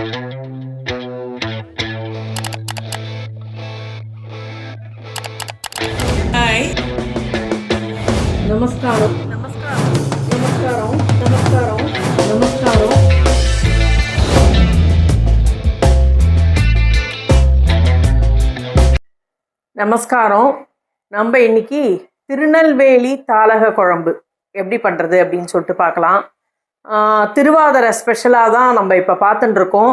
Hi, நமஸ்காரம் நமஸ்காரம் நமஸ்காரம் நமஸ்காரம் நமஸ்காரம். நமஸ்காரம். நம்ம இன்னைக்கு திருநெல்வேலி தாளக குழம்பு எப்படி பண்ணுறது அப்படின்னு சொல்லிட்டு பார்க்கலாம். திருவாதிரை ஸ்பெஷலாக தான் நம்ம இப்போ பார்த்துட்டுருக்கோம்.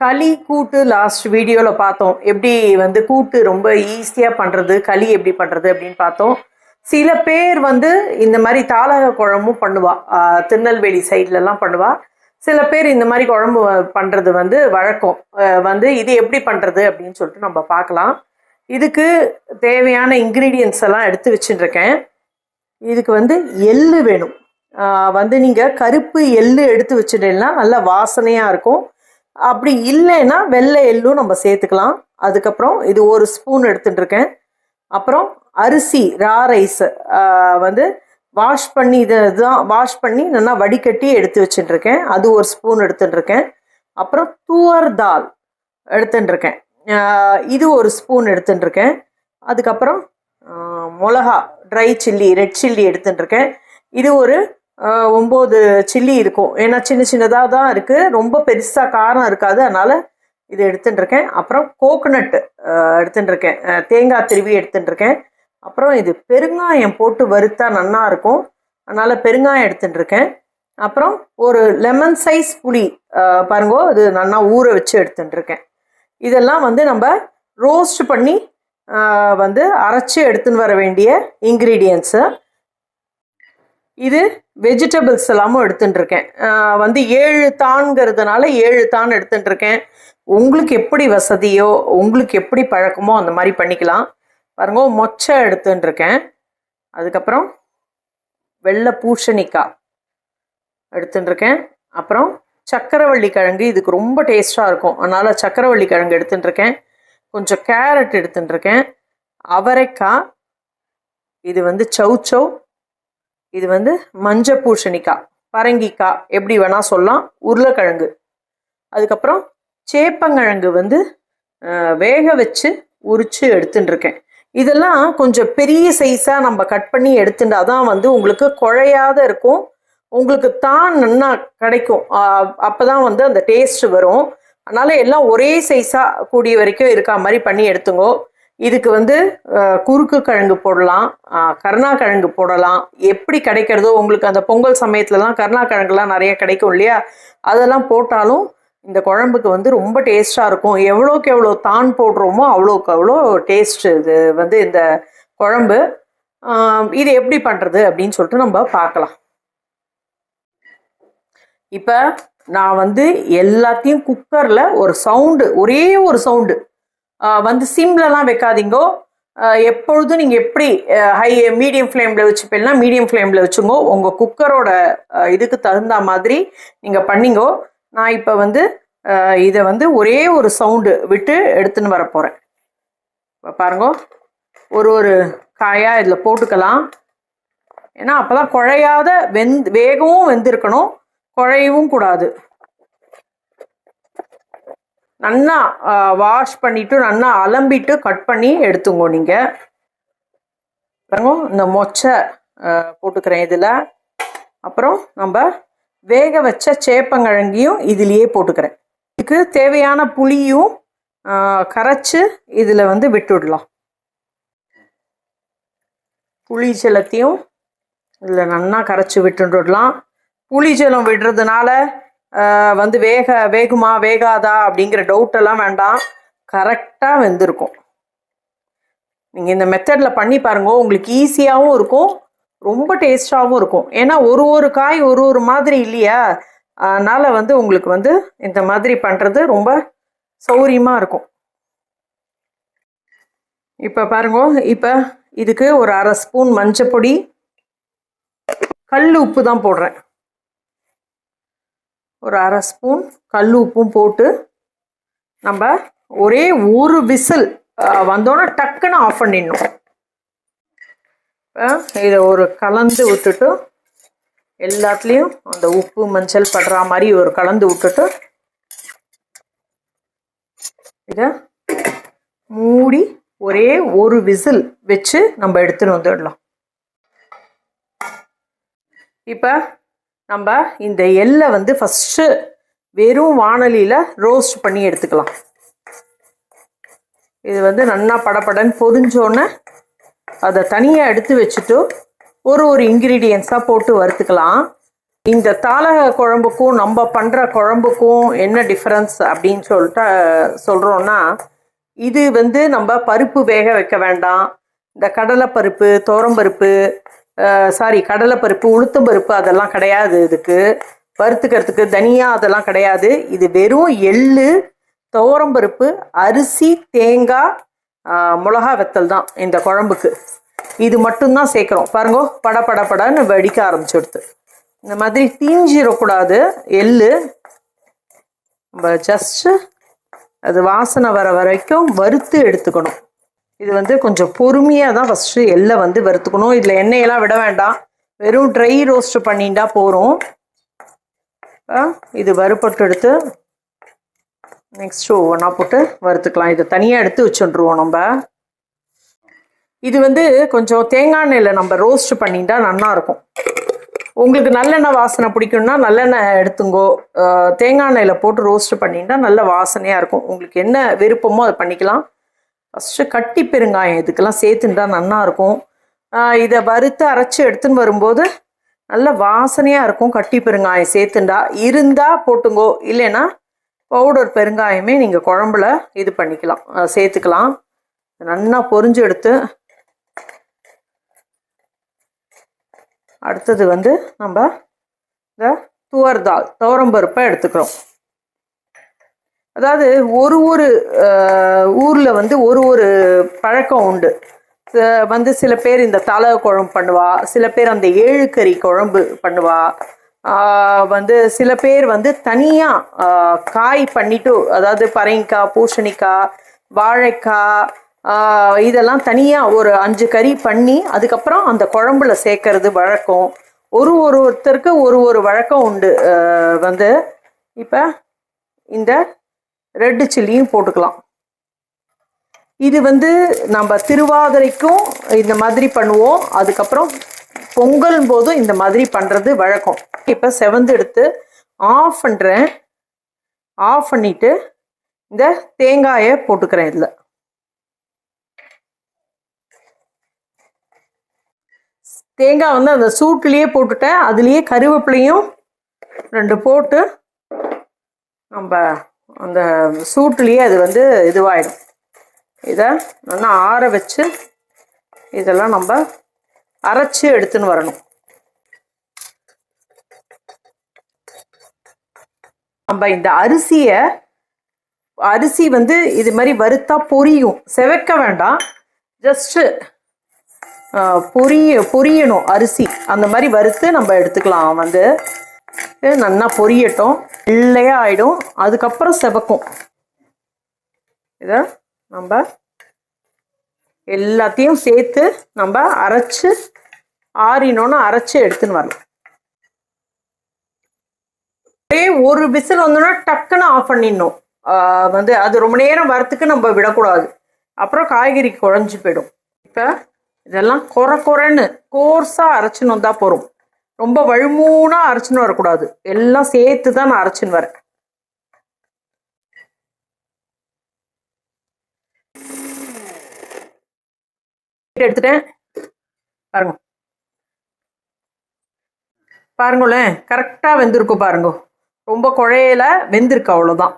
களி கூட்டு லாஸ்ட் வீடியோவில் பார்த்தோம். எப்படி வந்து கூட்டு ரொம்ப ஈஸியாக பண்ணுறது, களி எப்படி பண்ணுறது அப்படின்னு பார்த்தோம். சில பேர் வந்து இந்த மாதிரி தாளக குழம்பும் பண்ணுவா, திருநெல்வேலி சைட்லலாம் பண்ணுவா. சில பேர் இந்த மாதிரி குழம்பு பண்ணுறது வந்து வழக்கம். வந்து இது எப்படி பண்ணுறது அப்படின்னு சொல்லிட்டு நம்ம பார்க்கலாம். இதுக்கு தேவையான இன்க்ரீடியன்ஸ் எல்லாம் எடுத்து வச்சுட்டுருக்கேன். இதுக்கு வந்து எள்ளு வேணும். வந்து நீங்கள் கருப்பு எள்ளு எடுத்து வச்சுட்டீங்கன்னா நல்லா வாசனையாக இருக்கும். அப்படி இல்லைன்னா வெள்ளை எள்ளும் நம்ம சேர்த்துக்கலாம். அதுக்கப்புறம் இது 1 ஸ்பூன் எடுத்துட்டுருக்கேன். அப்புறம் அரிசி ரா ரைஸ் வந்து வாஷ் பண்ணி இதுதான் வாஷ் பண்ணி நல்லா வடிகட்டி எடுத்து வச்சுட்டுருக்கேன். அது 1 ஸ்பூன் எடுத்துட்டுருக்கேன். அப்புறம் துவர் தால் எடுத்துட்டுருக்கேன். இது 1 ஸ்பூன் எடுத்துட்டுருக்கேன். அதுக்கப்புறம் மிளகா ட்ரை சில்லி ரெட் சில்லி எடுத்துட்டுருக்கேன். இது ஒரு 9 சில்லி இருக்கும். ஏன்னா சின்ன சின்னதாக தான் இருக்குது, ரொம்ப பெருசாக காரம் இருக்காது, அதனால் இது எடுத்துட்டுருக்கேன். அப்புறம் கோகோனட்டு எடுத்துட்டுருக்கேன், தேங்காய் திருவி எடுத்துட்டுருக்கேன். அப்புறம் இது பெருங்காயம் போட்டு வறுத்தா நல்லா இருக்கும், அதனால் பெருங்காயம் எடுத்துட்டுருக்கேன். அப்புறம் ஒரு லெமன் சைஸ் புளி பாருங்கோ, இது நல்லா ஊற வச்சு எடுத்துட்டுருக்கேன். இதெல்லாம் வந்து நம்ம ரோஸ்ட் பண்ணி வந்து அரைச்சி எடுத்துன்னு வர வேண்டிய இன்க்ரீடியன்ஸு. இது வெஜிடபிள்ஸ் எல்லாமும் எடுத்துட்டுருக்கேன். வந்து 7 தான்ங்கிறதுனால 7 தான் எடுத்துட்டுருக்கேன். உங்களுக்கு எப்படி வசதியோ, உங்களுக்கு எப்படி பழக்கமோ அந்த மாதிரி பண்ணிக்கலாம். பாருங்க, மொச்சை எடுத்துட்டுருக்கேன். அதுக்கப்புறம் வெள்ளை பூசணிக்காய் எடுத்துட்டுருக்கேன். அப்புறம் சக்கரவள்ளி கிழங்கு, இதுக்கு ரொம்ப டேஸ்ட்டாக இருக்கும், அதனால் சக்கரவள்ளி கிழங்கு எடுத்துட்டுருக்கேன். கொஞ்சம் கேரட் எடுத்துட்டுருக்கேன். அவரைக்காய், இது வந்து சௌச்சௌ, இது வந்து மஞ்சள் பூசணிக்காய், பரங்கிக்காய் எப்படி வேணால் சொல்லலாம், உருளைக்கிழங்கு. அதுக்கப்புறம் சேப்பங்கிழங்கு வந்து வேக வச்சு உரித்து எடுத்துட்டுருக்கேன். இதெல்லாம் கொஞ்சம் பெரிய சைஸாக நம்ம கட் பண்ணி எடுத்துட்டா தான் வந்து உங்களுக்கு குழையாத இருக்கும், உங்களுக்கு தான் நல்லா கிடைக்கும். அப்போ தான் வந்து அந்த டேஸ்ட் வரும். அதனால் எல்லாம் ஒரே சைஸாக கூடிய வரைக்கும் இருக்கா மாதிரி பண்ணி எடுத்துங்கோ. இதுக்கு வந்து குறுக்கு கிழங்கு போடலாம், கருணாக்கிழங்கு போடலாம், எப்படி கிடைக்கிறதோ உங்களுக்கு. அந்த பொங்கல் சமயத்துலலாம் கருணாக்கிழங்குலாம் நிறைய கிடைக்கும் இல்லையா, அதெல்லாம் போட்டாலும் இந்த குழம்புக்கு வந்து ரொம்ப டேஸ்ட்டாக இருக்கும். எவ்வளோக்கு எவ்வளோ தான் போடுறோமோ அவ்வளோக்கு அவ்வளோ டேஸ்ட் இது வந்து இந்த குழம்பு. இது எப்படி பண்ணுறது அப்படின்னு சொல்லிட்டு நம்ம பார்க்கலாம். இப்போ நான் வந்து எல்லாத்தையும் குக்கரில் ஒரு சவுண்டு, ஒரே ஒரு சவுண்டு வந்து சிம்லலாம் வைக்காதீங்கோ. எப்பொழுதும் நீங்கள் எப்படி ஹை மீடியம் ஃப்ளேமில் வச்சுப்பீங்கன்னா மீடியம் ஃப்ளேமில் வச்சுங்கோ. உங்கள் குக்கரோட இதுக்கு தகுந்த மாதிரி நீங்கள் பண்ணிங்கோ. நான் இப்போ வந்து இதை வந்து ஒரே ஒரு சவுண்டு விட்டு எடுத்துன்னு வர போகிறேன். இப்போ பாருங்கோ, ஒரு காயாக இதில் போட்டுக்கலாம். ஏன்னா அப்போ தான் குழையாத வேகவும் வெந்திருக்கணும், குழையவும் கூடாது. நல்லா வாஷ் பண்ணிவிட்டு நல்லா அலம்பிட்டு கட் பண்ணி எடுத்துங்கோ. நீங்கள் பாருங்க, இந்த மொச்சை போட்டுக்கிறேன் இதில். அப்புறம் நம்ம வேக வச்ச சேப்பங்கிழங்கையும் இதிலேயே போட்டுக்கிறேன். இதுக்கு தேவையான புளியும் கரைச்சி இதில் வந்து விட்டுடலாம். புளி ஜலத்தையும் இதில் நல்லா கரைச்சி விட்டுடலாம். புளி ஜலம் விடுறதுனால வந்து வேகுமா வேகாதா அப்படிங்கிற டவுட்டெல்லாம் வேண்டாம், கரெக்டாக வெந்திருக்கும். நீங்கள் இந்த மெத்தடில் பண்ணி பாருங்க, உங்களுக்கு ஈஸியாகவும் இருக்கும், ரொம்ப டேஸ்டாகவும் இருக்கும். ஏன்னா ஒரு காய் ஒரு மாதிரி இல்லையா, அதனால் வந்து உங்களுக்கு வந்து இந்த மாதிரி பண்ணுறது ரொம்ப சௌரியமாக இருக்கும். இப்போ பாருங்க, இப்போ இதுக்கு ஒரு 1/2 ஸ்பூன் மஞ்சள் பொடி, கல் உப்பு தான் போடுறேன். ஒரு 1/2 ஸ்பூன் கல் உப்பும் போட்டு நம்ம ஒரே ஒரு விசில் வந்தோன்னே டக்குன்னு ஆஃப் பண்ணிடணும். இதை ஒரு கலந்து விட்டுட்டு எல்லாத்துலேயும் அந்த உப்பு மஞ்சள் படுற மாதிரி ஒரு கலந்து விட்டுட்டு இதை மூடி ஒரே ஒரு விசில் வச்சு நம்ம எடுத்துன்னு வந்துடலாம். இப்போ நம்ம இந்த எள்ளை வந்து ஃபஸ்ட்டு வெறும் வாணலியில் ரோஸ்ட் பண்ணி எடுத்துக்கலாம். இது வந்து நல்லா படப்படன்னு பொரிஞ்சோன்னே அதை தனியாக எடுத்து வச்சுட்டு ஒரு இன்க்ரீடியன்ஸாக போட்டு வறுத்துக்கலாம். இந்த தாளக குழம்புக்கும் நம்ம பண்ணுற குழம்புக்கும் என்ன டிஃப்ரென்ஸ் அப்படின்னு சொல்கிறோன்னா, இது வந்து நம்ம பருப்பு வேக வைக்க வேண்டாம். இந்த கடலைப்பருப்பு, துவரம்பருப்பு, கடலைப்பருப்பு, உளுத்தம்பருப்பு அதெல்லாம் கிடையாது. இதுக்கு வறுத்துக்கிறதுக்கு தனியா அதெல்லாம் கிடையாது. இது வெறும் எள்ளு, துவரம்பருப்பு, அரிசி, தேங்காய், மிளகா வெத்தல் தான் இந்த குழம்புக்கு. இது மட்டும்தான் சேர்க்குறோம். பாருங்க, படன்னு வெடிக்க ஆரம்பிச்சுடுது. இந்த மாதிரி தீஞ்சிடக்கூடாது எள்ளு. நம்ம ஜஸ்ட்டு அது வாசனை வர வரைக்கும் வறுத்து எடுத்துக்கணும். இது வந்து கொஞ்சம் பொறுமையாக தான் ஃபஸ்ட்டு எள்ளை வந்து வறுத்துக்கணும். இதில் எண்ணெயெல்லாம் விட வேண்டாம், வெறும் ட்ரை ரோஸ்ட் பண்ணிட்டா போகிறோம். இது வறுப்பட்டு எடுத்து நெக்ஸ்ட்டு ஒவ்வொன்றா போட்டு வறுத்துக்கலாம். இதை தனியாக எடுத்து வச்சுட்டுருவோம் நம்ம. இது வந்து கொஞ்சம் தேங்காய் எண்ணெயில் நம்ம ரோஸ்ட் பண்ணிட்டா நல்லாயிருக்கும். உங்களுக்கு நல்லெண்ணெய் வாசனை பிடிக்கும்னா நல்லெண்ணெய் எடுத்துங்கோ. தேங்காய் எண்ணெயில் போட்டு ரோஸ்ட் பண்ணிட்டா நல்ல வாசனையாக இருக்கும். உங்களுக்கு என்ன விருப்பமோ அதை பண்ணிக்கலாம். ஃபஸ்ட்டு கட்டி பெருங்காயம் இதுக்கெல்லாம் சேர்த்துட்டா நல்லாயிருக்கும். இதை வறுத்து அரைச்சி எடுத்துன்னு வரும்போது நல்ல வாசனையாக இருக்கும். கட்டி பெருங்காயம் சேர்த்துண்டா இருந்தால் போட்டுங்கோ, இல்லைன்னா பவுடர் பெருங்காயமே நீங்கள் குழம்புல இது பண்ணிக்கலாம், சேர்த்துக்கலாம். நல்லா பொரிஞ்சு எடுத்து அடுத்தது வந்து நம்ம இந்த துவரம்பருப்பை எடுத்துக்கிறோம். அதாவது ஒரு ஊரில் வந்து ஒரு பழக்கம் உண்டு. வந்து சில பேர் இந்த தலை குழம்பு பண்ணுவா, சில பேர் அந்த ஏழுக்கறி குழம்பு பண்ணுவா, வந்து சில பேர் வந்து தனியாக காய் பண்ணிட்டு, அதாவது பரங்கிக்காய், பூசணிக்காய், வாழைக்காய் இதெல்லாம் தனியாக ஒரு 5 கறி பண்ணி அதுக்கப்புறம் அந்த குழம்புல சேர்க்கறது வழக்கம். ஒருத்தருக்கு ஒரு வழக்கம் உண்டு. வந்து இப்போ இந்த ரெட்டு சில்லியும் போட்டுக்கலாம். இது வந்து நம்ம திருவாதிரைக்கும் இந்த மாதிரி பண்ணுவோம். அதுக்கப்புறம் பொங்கல் போதும் இந்த மாதிரி பண்ணுறது வழக்கம். இப்போ செவந்து எடுத்து ஆஃப் பண்ணுறேன். ஆஃப் பண்ணிவிட்டு இந்த தேங்காயை போட்டுக்கிறேன். இதில் தேங்காய் வந்து அந்த சூட்டுலேயே போட்டுட்டேன். அதுலேயே கருவேப்பிலையும் 2 போட்டு நம்ம அந்த சூட்டுலேயே அது வந்து இதுவாகிடும். இதை நல்லா ஆற வச்சு இதெல்லாம் நம்ம அரைச்சி எடுத்துன்னு வரணும். நம்ம இந்த அரிசி வந்து இது மாதிரி வறுத்தா பொரியும், செவக்க வேண்டாம், ஜஸ்ட்டு பொரியணும் அரிசி. அந்த மாதிரி வறுத்து நம்ம எடுத்துக்கலாம். வந்து நல்லா பொரியட்டும், வெள்ளையாக ஆகிடும், அதுக்கப்புறம் செவக்கும். இதை நம்ம எல்லாத்தையும் சேர்த்து நம்ம அரைச்சி ஆறினோன்னு அரைச்சி எடுத்துன்னு வரலாம். ஒரே ஒரு விசில் வந்தோன்னா டக்குன்னு ஆஃப் பண்ணிடணும். வந்து அது ரொம்ப நேரம் வரத்துக்கு நம்ம விடக்கூடாது, அப்புறம் காய்கறி குழஞ்சி போயிடும். இப்போ இதெல்லாம் குறைன்னு கோர்ஸாக அரைச்சின்னு வந்தால் போகிறோம். ரொம்ப வழுமூனாக அரைச்சின்னு வரக்கூடாது. எல்லாம் சேர்த்து தான் நான் அரைச்சின்னு வரேன். எடுத்துட்டேன். பாருங்களேன், கரெக்டாக வெந்திருக்கும். பாருங்க, ரொம்ப குழையில வெந்திருக்கு, அவ்வளோதான்.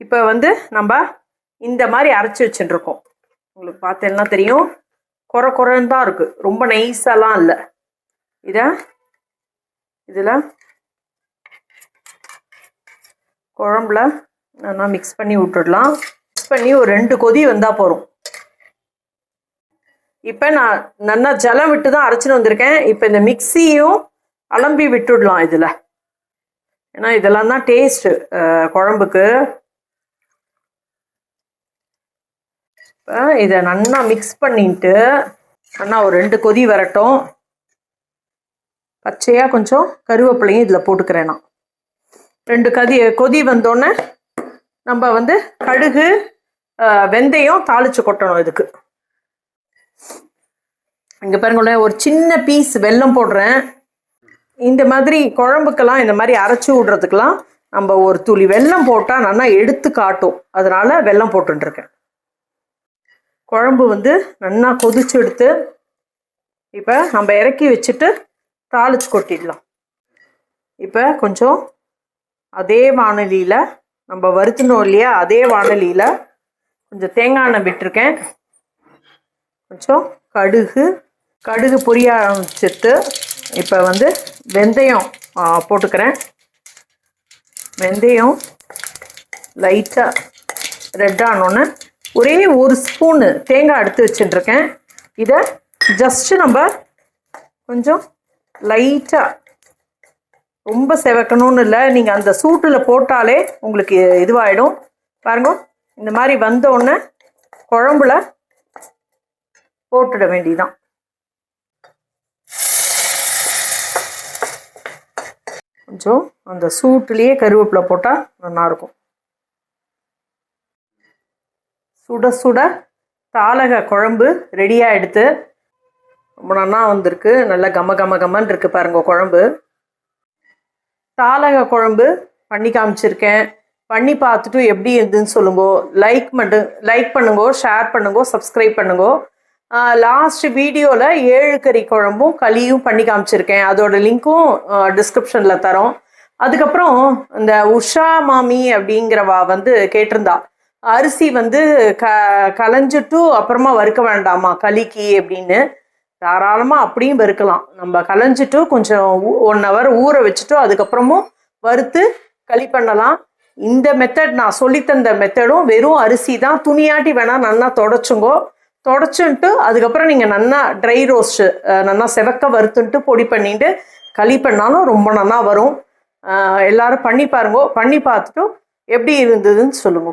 இப்போ வந்து நம்ம இந்த மாதிரி அரைச்சி வச்சுட்டுருக்கோம். உங்களுக்கு பார்த்தேன்னா தெரியும், குறைன்னு தான் இருக்குது, ரொம்ப நைஸாலாம் இல்லை. இதில் குழம்புல நல்லா மிக்ஸ் பண்ணி விட்டுடலாம். மிக்ஸ் பண்ணி ஒரு 2 கொதி வந்தால் போகிறோம். இப்போ நான் நல்லா ஜலம் விட்டு தான் அரைச்சின்னு வந்திருக்கேன். இப்போ இந்த மிக்ஸியும் அலம்பி விட்டுடலாம் இதில், ஏன்னா இதெல்லாம் தான் டேஸ்ட்டு குழம்புக்கு. இப்போ இதை நல்லா மிக்ஸ் பண்ணிட்டு நல்லா ஒரு 2 கொதி வரட்டும். பச்சையாக கொஞ்சம் கருவேப்பிலையும் இதில் போட்டுக்கிறேன் நான். 2 கொதி வந்தோடனே நம்ம வந்து கடுகு, வெந்தயம் தாளித்து கொட்டணும் இதுக்கு. இங்கே பாருங்களேன், ஒரு சின்ன பீஸ் வெல்லம் போடுறேன். இந்த மாதிரி குழம்புக்கெல்லாம் இந்த மாதிரி அரைச்சி விட்றதுக்கெலாம் நம்ம ஒரு துளி வெல்லம் போட்டால் நல்லா எடுத்து காட்டும். அதனால் வெல்லம் போட்டுருக்கேன். குழம்பு வந்து நல்லா கொதிச்சு எடுத்து இப்போ நம்ம இறக்கி வச்சுட்டு தாளித்து கொட்டிடலாம். இப்போ கொஞ்சம் அதே வானலியில் நம்ம வறுத்துனோம் இல்லையா, அதே வானலியில் கொஞ்சம் தேங்காய் எண்ணெய் விட்டுருக்கேன். கொஞ்சம் கடுகு பொரிய ஆரம்பிச்சிட்டு இப்போ வந்து வெந்தயம் போட்டுக்கிறேன். வெந்தயம் லைட்டாக ரெட் ஆனோன்னு ஒரே ஒரு ஸ்பூனு தேங்காய் எடுத்து வச்சுட்டுருக்கேன். இதை ஜஸ்ட்டு நம்ம கொஞ்சம் லைட்டாக, ரொம்ப செவக்கணும்னு இல்லை, நீங்கள் அந்த சூட்டில் போட்டாலே உங்களுக்கு இதுவாகிடும். பாருங்க, இந்த மாதிரி வந்தோடனே குழம்புல போட்டுட வேண்டியதான். கொஞ்சம் அந்த சூட்டுலேயே கருவேப்பிலை போட்டால் நல்லாயிருக்கும். சுட சுட தாளக குழம்பு ரெடியாக எடுத்து ரொம்ப நல்லா வந்திருக்கு. நல்லா கமன்னு இருக்குது பாருங்க குழம்பு. தாளக குழம்பு பண்ணி காமிச்சிருக்கேன். பண்ணி பார்த்துட்டு எப்படி இருந்துன்னு சொல்லுங்கோ. லைக் பண்ணுங்கோ, ஷேர் பண்ணுங்கோ, சப்ஸ்கிரைப் பண்ணுங்கோ. லாஸ்ட் வீடியோவில் 7 கறி குழம்பும் களியும் பண்ணி காமிச்சிருக்கேன். அதோட லிங்க்கும் டிஸ்கிரிப்ஷனில் தரோம். அதுக்கப்புறம் இந்த உஷா மாமி அப்படிங்கிறவா வந்து கேட்டிருந்தா, அரிசி வந்து களைஞ்சிட்டு அப்புறமா வறுக்க வேண்டாமா களிக்கு அப்படின்னு. தாராளமாக அப்படியும் வறுக்கலாம். நம்ம களைஞ்சிட்டு கொஞ்சம் 1 hour ஊற வச்சுட்டு அதுக்கப்புறமும் வறுத்து களி பண்ணலாம். இந்த மெத்தட் நான் சொல்லித்தந்த மெத்தடும் வெறும் அரிசி தான். துணியாட்டி வேணால் நல்லா தொடச்சுன்ட்டு அதுக்கப்புறம் நீங்கள் நல்லா ட்ரை ரோஸ்ட்டு நல்லா செவக்க வறுத்துன்ட்டு பொடி பண்ணிட்டு களி பண்ணாலும் ரொம்ப நல்லா வரும். எல்லாரும் பண்ணி பாருங்க. பண்ணி பார்த்துட்டு எப்படி இருந்ததுன்னு சொல்லுங்க.